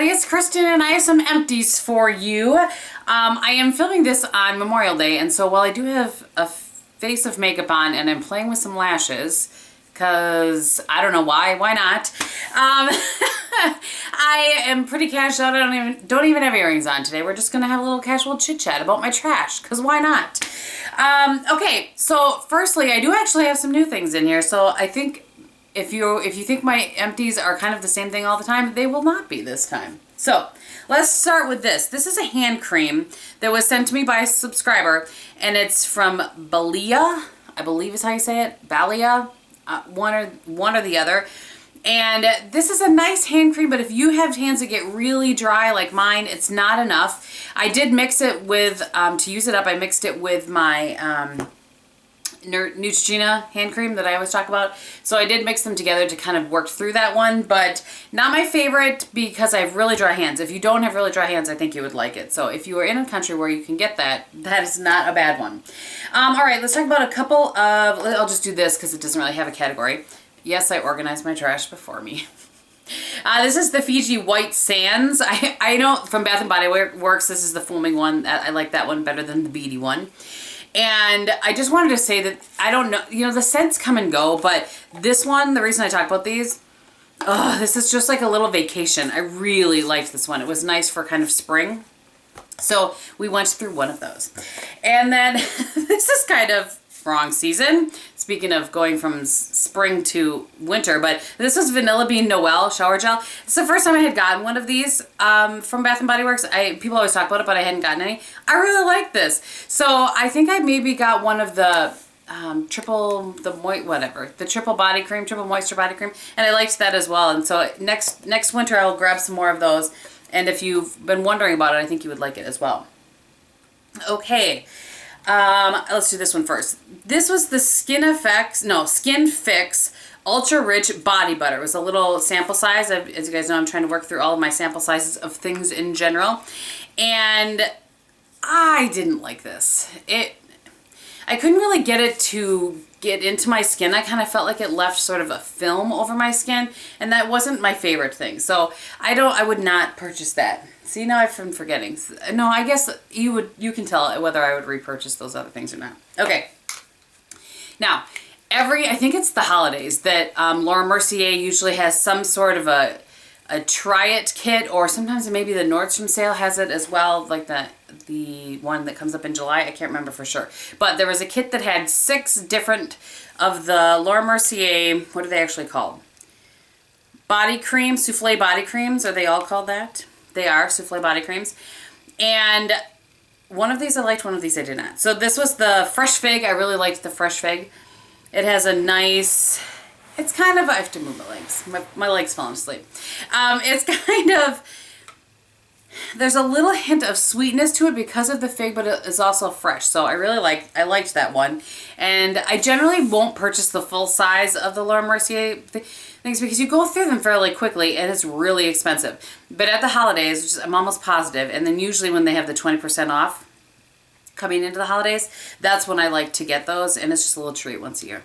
everybody, it's Kristin and I have some empties for you. I am filming this on Memorial Day, and so while I do have a face of makeup on and I'm playing with some lashes, because I don't know why not, I am pretty cashed out. I don't even have earrings on today. We're just gonna have a little casual chit chat about my trash, because why not? Okay, so firstly, I do actually have some new things in here, so I think if you think my empties are kind of the same thing all the time, they will not be this time. So let's start with this. This is a hand cream that was sent to me by a subscriber, and it's from Balea, I believe is how you say it, Balea, one or the other. And this is a nice hand cream, but if you have hands that get really dry like mine, it's not enough. I did mix it with, to use it up, I mixed it with my Neutrogena hand cream that I always talk about. So I did mix them together to kind of work through that one, but not my favorite because I have really dry hands. If you don't have really dry hands, I think you would like it. So if you are in a country where you can get that, that is not a bad one. All right, let's talk about a couple of, I'll just do this because it doesn't really have a category. Yes, I organized my trash before me. This is the Fiji White Sands. I know from Bath & Body Works, this is the foaming one. I like that one better than the beady one. And I just wanted to say that, I don't know, you know, the scents come and go, but this one, the reason I talk about these, this is just like a little vacation. I really liked this one. It was nice for kind of spring. So we went through one of those. And then this is kind of wrong season. Speaking of going from spring to winter, but this was Vanilla Bean Noel Shower Gel. It's the first time I had gotten one of these from Bath & Body Works. People always talk about it, but I hadn't gotten any. I really like this. So I think I maybe got one of the triple body cream, triple moisture body cream, and I liked that as well. And so next winter I'll grab some more of those. And if you've been wondering about it, I think you would like it as well. Okay. Let's do this one first. This was the Skin Fix Ultra Rich Body Butter. It was a little sample size. As you guys know, I'm trying to work through all of my sample sizes of things in general. And I didn't like this. I couldn't really get it to get into my skin. I kind of felt like it left sort of a film over my skin, and that wasn't my favorite thing. So I would not purchase that. See, now I've been forgetting. No, I guess you can tell whether I would repurchase those other things or not. Okay. Now, I think it's the holidays that Laura Mercier usually has some sort of a try it kit, or sometimes maybe the Nordstrom sale has it as well, like the one that comes up in July. I can't remember for sure. But there was a kit that had 6 different of the Laura Mercier, what are they actually called? Body cream, Soufflé body creams. Are they all called that? They are Soufflé body creams. And one of these I liked, one of these I did not. So this was the Fresh Fig. I really liked the Fresh Fig. It has a nice, it's kind of, I have to move my legs. My legs falling asleep. It's kind of, there's a little hint of sweetness to it because of the fig, but it is also fresh. So I liked that one. And I generally won't purchase the full size of the Laura Mercier things because you go through them fairly quickly and it's really expensive. But at the holidays, which I'm almost positive, and then usually when they have the 20% off coming into the holidays, that's when I like to get those, and it's just a little treat once a year.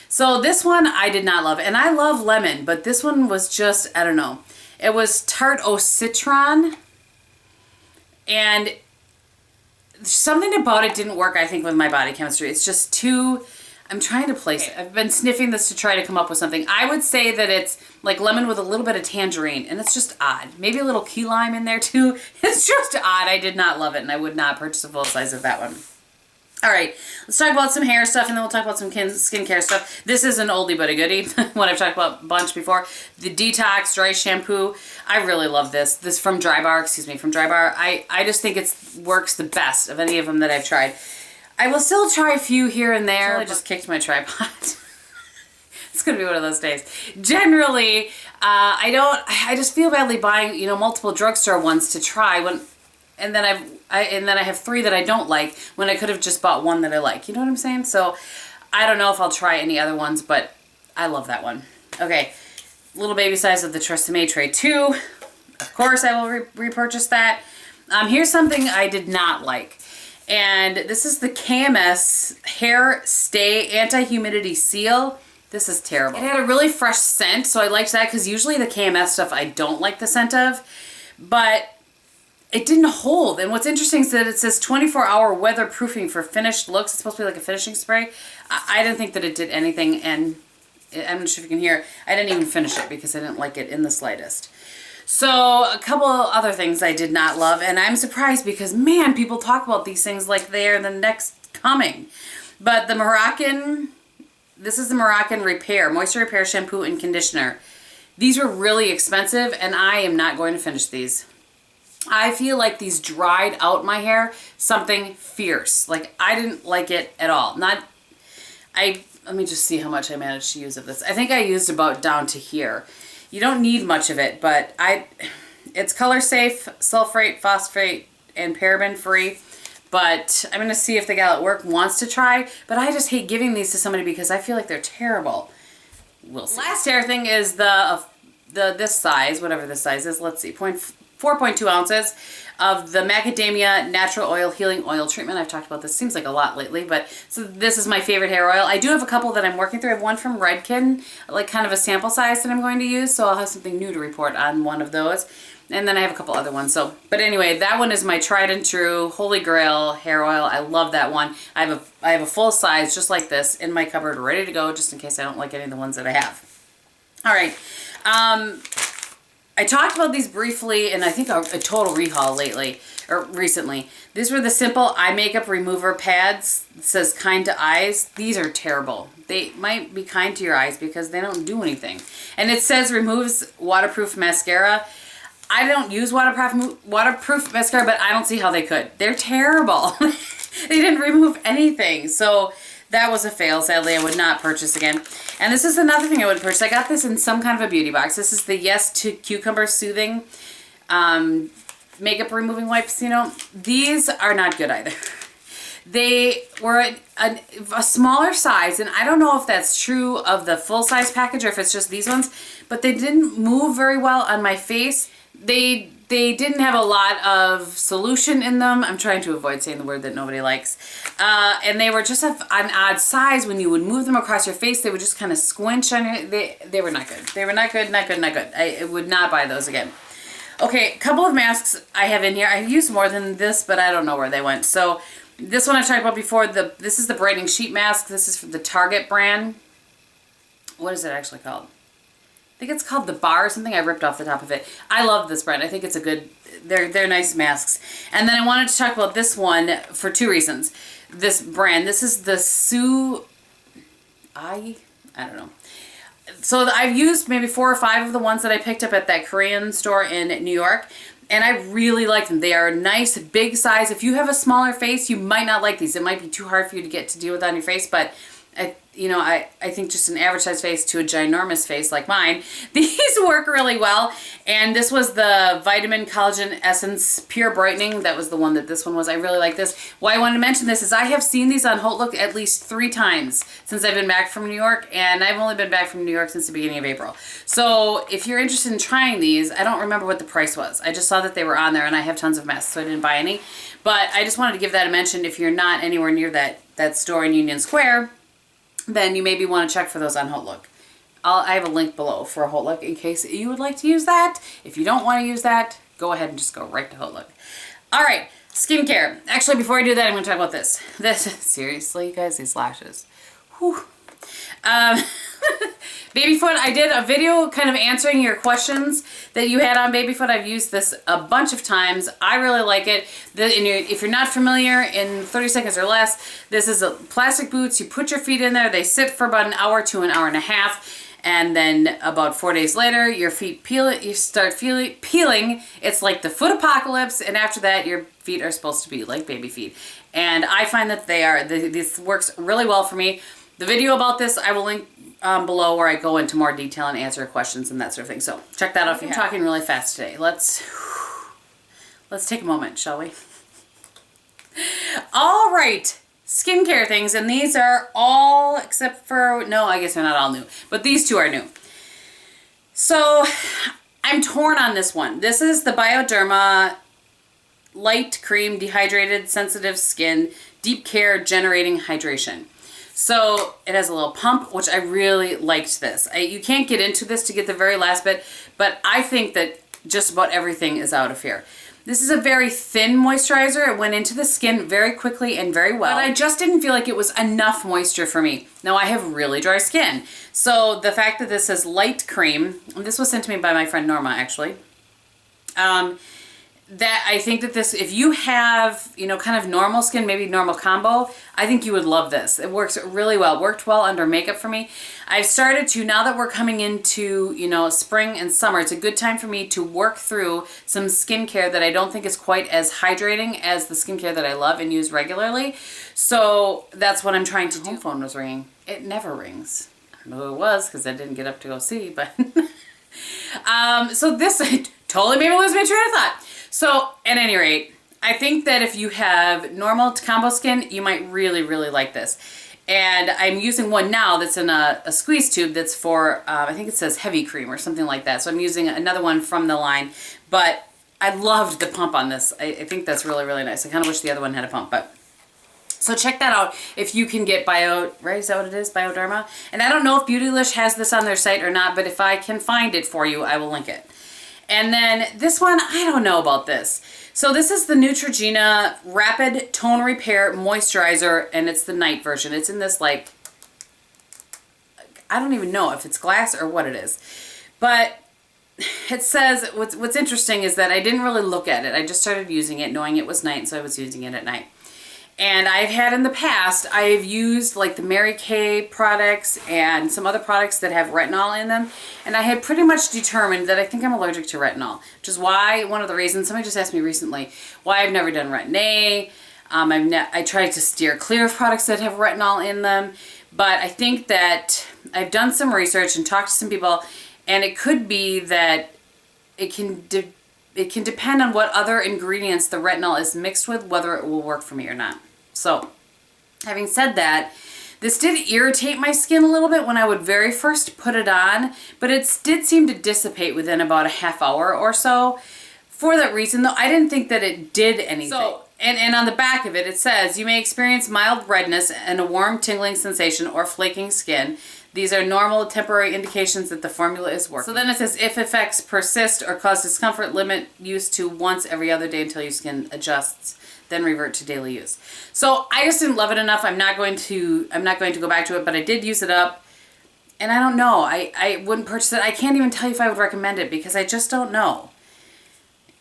So this one I did not love, and I love lemon, but this one was just, I don't know. It was Tarte au Citron, and something about it didn't work, I think, with my body chemistry. It's just too, I'm trying to place it. I've been sniffing this to try to come up with something. I would say that it's like lemon with a little bit of tangerine, and it's just odd. Maybe a little key lime in there too. It's just odd. I did not love it, and I would not purchase a full size of that one. All right, let's talk about some hair stuff, and then we'll talk about some skincare stuff. This is an oldie but a goodie, what I've talked about a bunch before. The Detox Dry Shampoo. I really love this. This from Dry Bar, from Dry Bar. I just think it works the best of any of them that I've tried. I will still try a few here and there. I just kicked my tripod. It's going to be one of those days. Generally, I just feel badly buying, multiple drugstore ones to try and then I have 3 that I don't like when I could have just bought one that I like. You know what I'm saying? So I don't know if I'll try any other ones, but I love that one. Okay, little baby size of the Tresemme Tray 2. Of course I will repurchase that. Here's something I did not like. And this is the KMS Hair Stay Anti-Humidity Seal. This is terrible. It had a really fresh scent, so I liked that because usually the KMS stuff I don't like the scent of. but it didn't hold. And what's interesting is that it says 24-hour weatherproofing for finished looks. It's supposed to be like a finishing spray. I didn't think that it did anything, and I'm not sure if you can hear, I didn't even finish it because I didn't like it in the slightest. So a couple other things I did not love, and I'm surprised because, man, people talk about these things like they're the next coming. But the Moroccan, this is the Moroccan Repair, Moisture Repair Shampoo and Conditioner. These were really expensive, and I am not going to finish these. I feel like these dried out my hair something fierce. Like, I didn't like it at all. Let me just see how much I managed to use of this. I think I used about down to here. You don't need much of it, but it's color safe, sulfate, phosphate, and paraben free. But I'm going to see if the gal at work wants to try. But I just hate giving these to somebody because I feel like they're terrible. We'll see. Last hair thing is this size, whatever this size is. Let's see, 4.2 ounces of the Macadamia Natural Oil Healing Oil Treatment. I've talked about this, seems like a lot lately, but so this is my favorite hair oil. I do have a couple that I'm working through. I have one from Redken, like kind of a sample size that I'm going to use, so I'll have something new to report on one of those. And then I have a couple other ones. But anyway, that one is my tried and true Holy Grail hair oil. I love that one. I have a full size just like this in my cupboard ready to go just in case I don't like any of the ones that I have. All right. I talked about these briefly in I think a total rehaul recently. These were the simple eye makeup remover pads. It says kind to eyes. These are terrible. They might be kind to your eyes because they don't do anything. And it says removes waterproof mascara. I don't use waterproof mascara, but I don't see how they could. They're terrible. They didn't remove anything. So that was a fail. Sadly, I would not purchase again. And this is another thing I would purchase. I got this in some kind of a beauty box. This is the Yes to Cucumber Soothing makeup removing wipes. You know, these are not good either. They were a smaller size, and I don't know if that's true of the full size package or if it's just these ones, but they didn't move very well on my face. They didn't have a lot of solution in them. I'm trying to avoid saying the word that nobody likes. And they were just an odd size. When you would move them across your face, they would just kind of squinch on your... They were not good. They were not good, not good, not good. I would not buy those again. Okay, a couple of masks I have in here. I've used more than this, but I don't know where they went. So this one I've talked about before. This is the Brightening Sheet Mask. This is from the Target brand. What is it actually called? I think it's called the Bar or something. I ripped off the top of it. I love this brand. I think it's a good, they're nice masks. And then I wanted to talk about this one for two reasons. This brand, this is the I don't know. So I've used maybe 4 or 5 of the ones that I picked up at that Korean store in New York. And I really like them. They are a nice, big size. If you have a smaller face, you might not like these. It might be too hard for you to get to deal with on your face, but I think just an average size face to a ginormous face like mine, these work really well. And this was the Vitamin Collagen Essence Pure Brightening. That was the one that this one was. I really like this. Why I wanted to mention this is I have seen these on Haute Look at least 3 times since I've been back from New York, and I've only been back from New York since the beginning of April. So if you're interested in trying these, I don't remember what the price was. I just saw that they were on there, and I have tons of masks, so I didn't buy any. But I just wanted to give that a mention. If you're not anywhere near that store in Union Square, then you maybe want to check for those on Haute Look. I have a link below for a Haute Look in case you would like to use that. If you don't want to use that, go ahead and just go right to Haute Look. All right, skincare. Actually, before I do that, I'm going to talk about this. Seriously, you guys, these lashes. Whew. Babyfoot, I did a video kind of answering your questions that you had on Babyfoot. I've used this a bunch of times. I really like it. If you're not familiar, in 30 seconds or less, this is plastic boots. You put your feet in there. They sit for about an hour to an hour and a half. And then about 4 days later, your feet peel. You start peeling. It's like the foot apocalypse. And after that, your feet are supposed to be like baby feet. And I find that this works really well for me. The video about this, I will link below where I go into more detail and answer questions and that sort of thing. So check that out if you're talking really fast today. Let's take a moment, shall we? All right, skincare things, and these are all except for, no, I guess they're not all new, but these 2 are new. So I'm torn on this one. This is the Bioderma Light Cream Dehydrated Sensitive Skin Deep Care Generating Hydration. So it has a little pump, which I really liked this. You can't get into this to get the very last bit, but I think that just about everything is out of here. This is a very thin moisturizer. It went into the skin very quickly and very well. But I just didn't feel like it was enough moisture for me. Now I have really dry skin. So the fact that this says light cream, and this was sent to me by my friend Norma actually, that I think that this, if you have, you know, kind of normal skin, maybe normal combo, I think you would love this. It works really well. It worked well under makeup for me. I've started to, now that we're coming into, you know, spring and summer, it's a good time for me to work through some skincare that I don't think is quite as hydrating as the skincare that I love and use regularly. So that's what I'm trying to do. My phone was ringing. It never rings. I don't know who it was because I didn't get up to go see, but so this totally made me lose my train of thought. So at any rate, I think that if you have normal to combo skin, you might really, really like this. And I'm using one now that's in a squeeze tube that's for, I think it says heavy cream or something like that. So I'm using another one from the line, but I loved the pump on this. I think that's really, really nice. I kind of wish the other one had a pump, but so check that out if you can get right? Is that what it is? Bioderma? And I don't know if Beautylish has this on their site or not, but if I can find it for you, I will link it. And then this one, I don't know about this. So this is the Neutrogena Rapid Tone Repair Moisturizer, and it's the night version. It's in this, like, I don't even know if it's glass or what it is. But it says, what's interesting is that I didn't really look at it. I just started using it knowing it was night, so I was using it at night. And I've had in the past, I've used like the Mary Kay products and some other products that have retinol in them. And I had pretty much determined that I think I'm allergic to retinol, which is why, one of the reasons, somebody just asked me recently, why I've never done Retin-A. I tried to steer clear of products that have retinol in them. But I think that I've done some research and talked to some people, and it could be that it can depend on what other ingredients the retinol is mixed with, whether it will work for me or not. So, having said that, this did irritate my skin a little bit when I would very first put it on, but it did seem to dissipate within about a half hour or so. For that reason, though, I didn't think that it did anything. So, and on the back of it, it says, you may experience mild redness and a warm tingling sensation or flaking skin. These are normal temporary indications that the formula is working. So then it says, if effects persist or cause discomfort, limit use to once every other day until your skin adjusts, then revert to daily use. So I just didn't love it enough. I'm not going to go back to it, but I did use it up. And I don't know. I wouldn't purchase it. I can't even tell you if I would recommend it because I just don't know.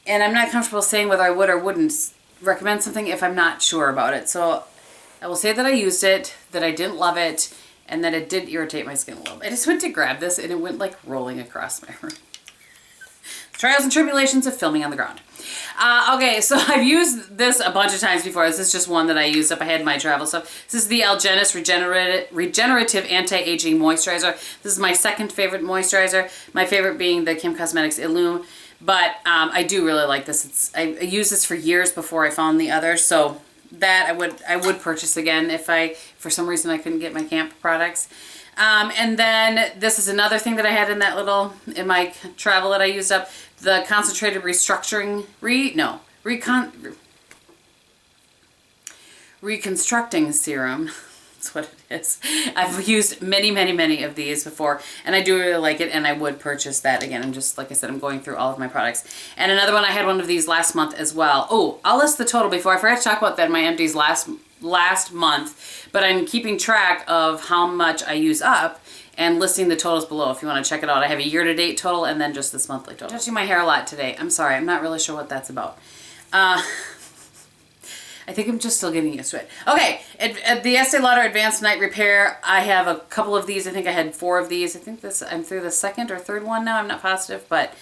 And I'm not comfortable saying whether I would or wouldn't recommend something if I'm not sure about it. So I will say that I used it, that I didn't love it, and that it did irritate my skin a little bit. I just went to grab this and it went like rolling across my room. Trials and tribulations of filming on the ground. Okay, so I've used this a bunch of times before. This is just one that I used up ahead of my travel stuff. This is the Algenist Regenerative Anti-Aging Moisturizer. This is my second favorite moisturizer. My favorite being the Kim Cosmetics Illume. But I do really like this. I used this for years before I found the other, so that I would purchase again if for some reason I couldn't get my camp products. And then this is another thing that I had in my travel that I used up, the concentrated reconstructing serum. That's what it is. I've used many, many, many of these before, and I do really like it, and I would purchase that again. I'm just, like I said, I'm going through all of my products. And another one, I had one of these last month as well. Oh, I'll list the total before. I forgot to talk about that in my Empties last month, but I'm keeping track of how much I use up and listing the totals below if you want to check it out. I have a year-to-date total and then just this monthly total. I'm touching my hair a lot today. I'm sorry. I'm not really sure what that's about. I think I'm just still getting used to it. Okay, at the Estee Lauder Advanced Night Repair, I have a couple of these. I think I had 4 of these. I think I'm through the second or third one now. I'm not positive, but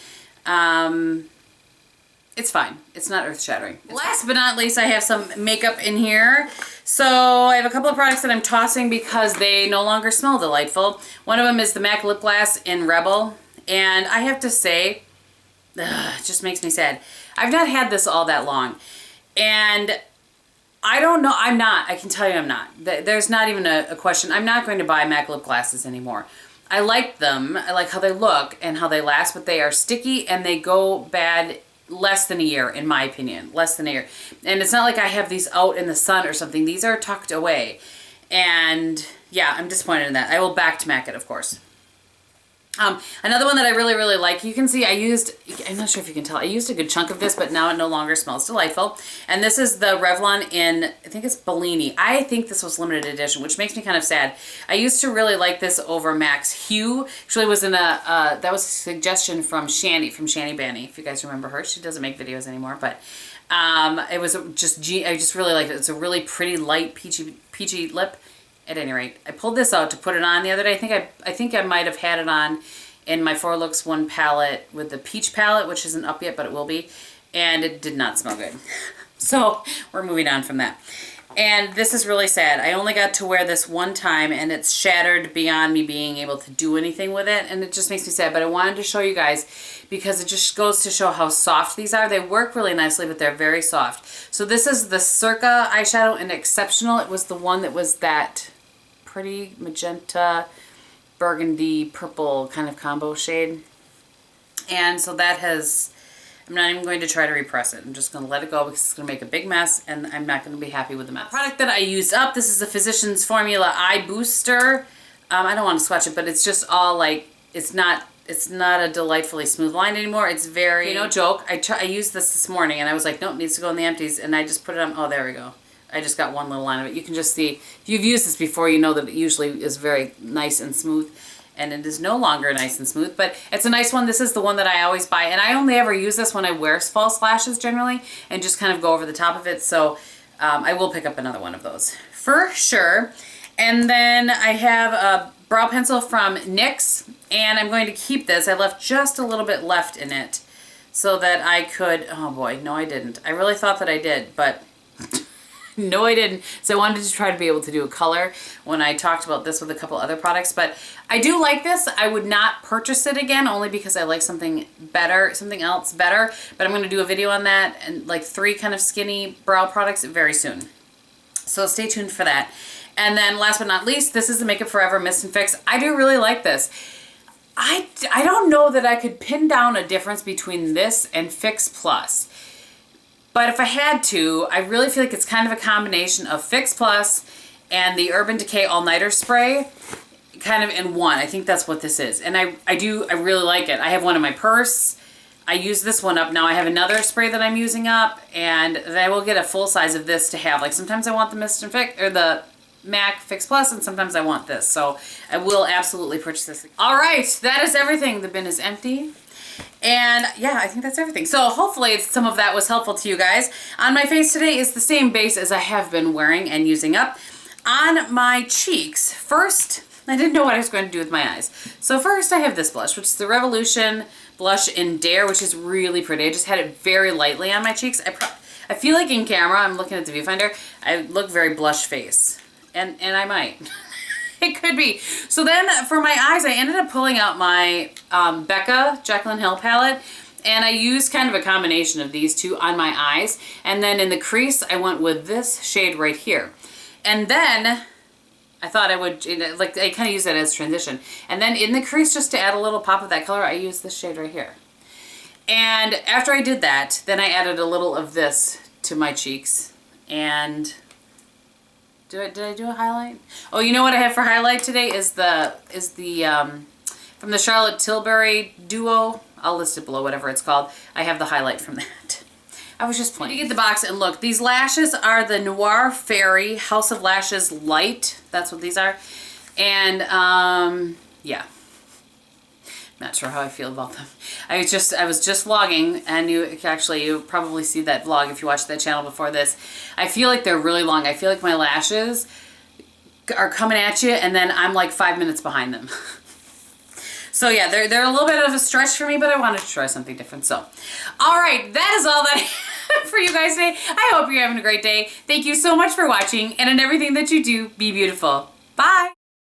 it's fine. It's not earth-shattering. Last but not least, I have some makeup in here. So I have a couple of products that I'm tossing because they no longer smell delightful. One of them is the MAC Lip Gloss in Rebel. And I have to say, it just makes me sad. I've not had this all that long. And I don't know. I can tell you I'm not. There's not even a question. I'm not going to buy MAC lip glasses anymore. I like them. I like how they look and how they last, but they are sticky and they go bad less than a year, in my opinion. Less than a year. And it's not like I have these out in the sun or something. These are tucked away. And yeah, I'm disappointed in that. I will back to MAC it, of course. Another one that I really like, you can see I'm not sure if you can tell, I used a good chunk of this, but now it no longer smells delightful. And this is the Revlon in, I think it's Bellini. I think this was limited edition, which makes me kind of sad. I used to really like this over Max Hue. Actually, it was that was a suggestion from Shani Banny, if you guys remember her. She doesn't make videos anymore, but it was I just really liked it. It's a really pretty light peachy lip. At any rate, I pulled this out to put it on the other day. I think I might have had it on in my 4 Looks 1 palette with the peach palette, which isn't up yet, but it will be. And it did not smell good. So we're moving on from that. And this is really sad. I only got to wear this one time and it's shattered beyond me being able to do anything with it. And it just makes me sad. But I wanted to show you guys because it just goes to show how soft these are. They work really nicely, but they're very soft. So this is the Circa eyeshadow in Exceptional. It was the one that was that pretty magenta, burgundy, purple kind of combo shade. And so that has, I'm not even going to try to repress it. I'm just going to let it go because it's going to make a big mess and I'm not going to be happy with the mess. The product that I used up, this is a Physicians Formula Eye Booster. I don't want to swatch it, but it's just all like, it's not a delightfully smooth line anymore. It's very, no joke. I used this morning and I was like, nope, needs to go in the empties. And I just put it on, oh, there we go. I just got one little line of it. You can just see, if you've used this before, you know that it usually is very nice and smooth. And it is no longer nice and smooth, but it's a nice one. This is the one that I always buy. And I only ever use this when I wear false lashes generally and just kind of go over the top of it. So I will pick up another one of those for sure. And then I have a brow pencil from NYX and I'm going to keep this. I left just a little bit left in it so that I could, oh boy, no I didn't. I really thought that I did, but no, I didn't. So I wanted to try to be able to do a color when I talked about this with a couple other products. But I do like this. I would not purchase it again only because I like something better, something else better. But I'm going to do a video on that and like 3 kind of skinny brow products very soon. So stay tuned for that. And then last but not least, this is the Makeup Forever Mist and Fix. I do really like this. I don't know that I could pin down a difference between this and Fix Plus. But if I had to, I really feel like it's kind of a combination of Fix Plus and the Urban Decay All-Nighter Spray kind of in one. I think that's what this is. And I really like it. I have one in my purse. I use this one up. Now I have another spray that I'm using up and then I will get a full size of this to have. Like sometimes I want the Mist and Fix or the MAC Fix Plus and sometimes I want this. So I will absolutely purchase this. All right, that is everything. The bin is empty. And yeah, I think that's everything. So hopefully some of that was helpful to you guys. On my face today is the same base as I have been wearing and using up. On my cheeks, first, I didn't know what I was going to do with my eyes. So first I have this blush, which is the Revolution blush in Dare, which is really pretty. I just had it very lightly on my cheeks. I feel like in camera, I'm looking at the viewfinder, I look very blush face. And I might. It could be. So then for my eyes, I ended up pulling out my Becca Jaclyn Hill palette. And I used kind of a combination of these two on my eyes. And then in the crease, I went with this shade right here. And then I thought I would, like I kind of use that as transition. And then in the crease, just to add a little pop of that color, I used this shade right here. And after I did that, then I added a little of this to my cheeks. And did I do a highlight? Oh, you know what I have for highlight today is the from the Charlotte Tilbury Duo. I'll list it below, whatever it's called. I have the highlight from that. I was just playing. You get the box and look. These lashes are the Noir Fairy House of Lashes Light. That's what these are. And yeah. Not sure how I feel about them. I was just vlogging, and you probably see that vlog if you watched that channel before this. I feel like they're really long. I feel like my lashes are coming at you, and then I'm like 5 minutes behind them. So yeah, they're a little bit of a stretch for me, but I wanted to try something different. So, all right, that is all that I have for you guys today. I hope you're having a great day. Thank you so much for watching, and in everything that you do, be beautiful. Bye.